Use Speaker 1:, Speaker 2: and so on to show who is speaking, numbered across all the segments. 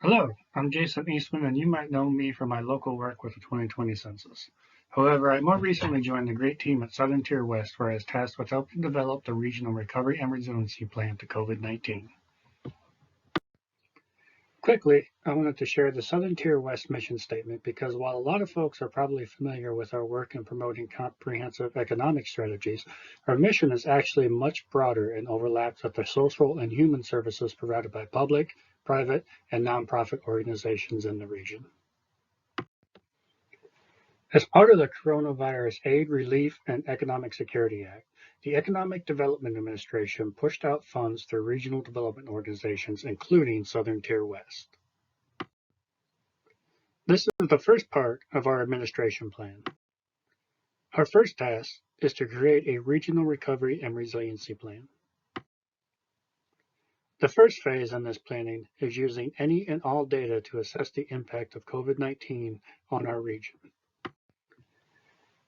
Speaker 1: Hello, I'm Jason Eastman, and you might know me from my local work with the 2020 census. However, I more recently joined the great team at Southern Tier West, where I was tasked with helping develop the regional recovery and resiliency plan to COVID-19. Quickly, I wanted to share the Southern Tier West mission statement because while a lot of folks are probably familiar with our work in promoting comprehensive economic strategies, our mission is actually much broader and overlaps with the social and human services provided by public, private, and nonprofit organizations in the region. As part of the Coronavirus Aid, Relief, and Economic Security Act, the Economic Development Administration pushed out funds through regional development organizations, including Southern Tier West. This is the first part of our administration plan. Our first task is to create a regional recovery and resiliency plan. The first phase in this planning is using any and all data to assess the impact of COVID-19 on our region.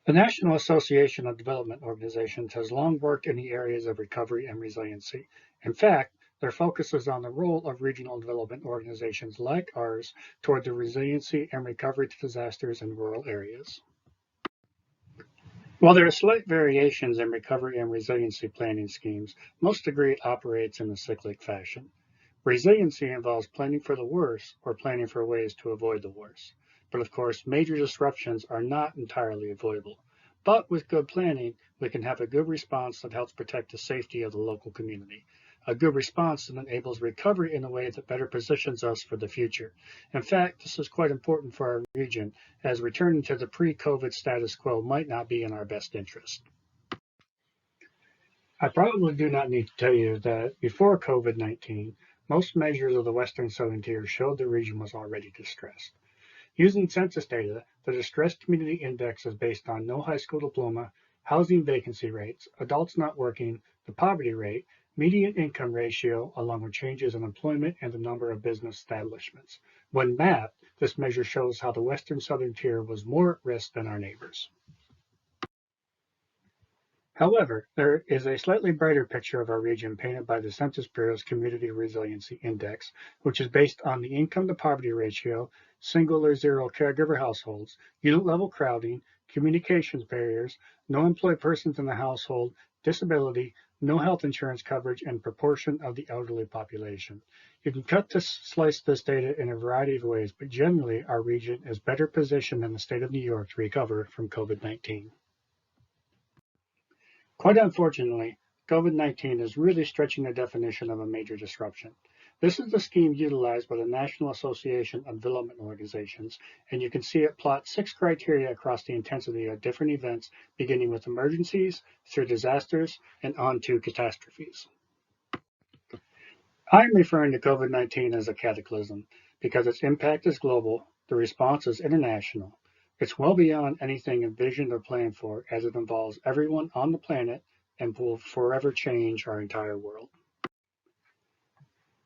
Speaker 1: The National Association of Development Organizations has long worked in the areas of recovery and resiliency. In fact, their focus is on the role of regional development organizations like ours toward the resiliency and recovery to disasters in rural areas. While there are slight variations in recovery and resiliency planning schemes, most agree it operates in a cyclic fashion. Resiliency involves planning for the worst or planning for ways to avoid the worst. But of course, major disruptions are not entirely avoidable. But with good planning, we can have a good response that helps protect the safety of the local community. A good response that enables recovery in a way that better positions us for the future. In fact, this is quite important for our region, as returning to the pre-COVID status quo might not be in our best interest. I probably do not need to tell you that before COVID-19, most measures of the Western Southern Tier showed the region was already distressed. Using census data, the Distressed Community Index is based on no high school diploma, housing vacancy rates, adults not working, the poverty rate, median income ratio, along with changes in employment and the number of business establishments. When mapped, this measure shows how the Western Southern Tier was more at risk than our neighbors. However, there is a slightly brighter picture of our region painted by the Census Bureau's Community Resiliency Index, which is based on the income to poverty ratio, single or zero caregiver households, unit level crowding, communications barriers, no employed persons in the household, disability, no health insurance coverage, and proportion of the elderly population. You can slice this data in a variety of ways, but generally our region is better positioned than the state of New York to recover from COVID-19. Quite unfortunately, COVID-19 is really stretching the definition of a major disruption. This is the scheme utilized by the National Association of Development Organizations, and you can see it plots 6 criteria across the intensity of different events, beginning with emergencies, through disasters, and on to catastrophes. I'm referring to COVID-19 as a cataclysm because its impact is global, the response is international. It's well beyond anything envisioned or planned for, as it involves everyone on the planet and will forever change our entire world.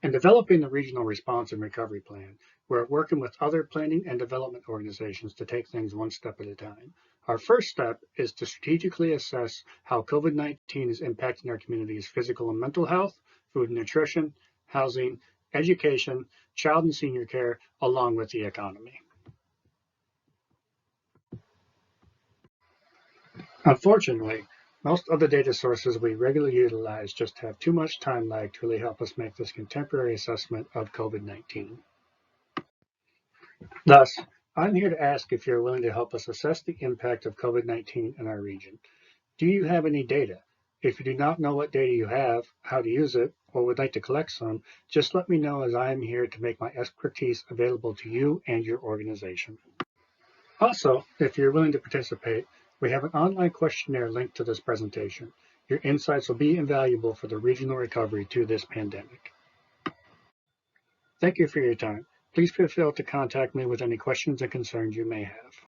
Speaker 1: In developing the regional response and recovery plan, we're working with other planning and development organizations to take things one step at a time. Our first step is to strategically assess how COVID-19 is impacting our community's physical and mental health, food and nutrition, housing, education, child and senior care, along with the economy. Unfortunately, most of the data sources we regularly utilize just have too much time lag to really help us make this contemporary assessment of COVID-19. Thus, I'm here to ask if you're willing to help us assess the impact of COVID-19 in our region. Do you have any data? If you do not know what data you have, how to use it, or would like to collect some, just let me know, as I am here to make my expertise available to you and your organization. Also, if you're willing to participate, we have an online questionnaire linked to this presentation. Your insights will be invaluable for the regional recovery to this pandemic. Thank you for your time. Please feel free to contact me with any questions and concerns you may have.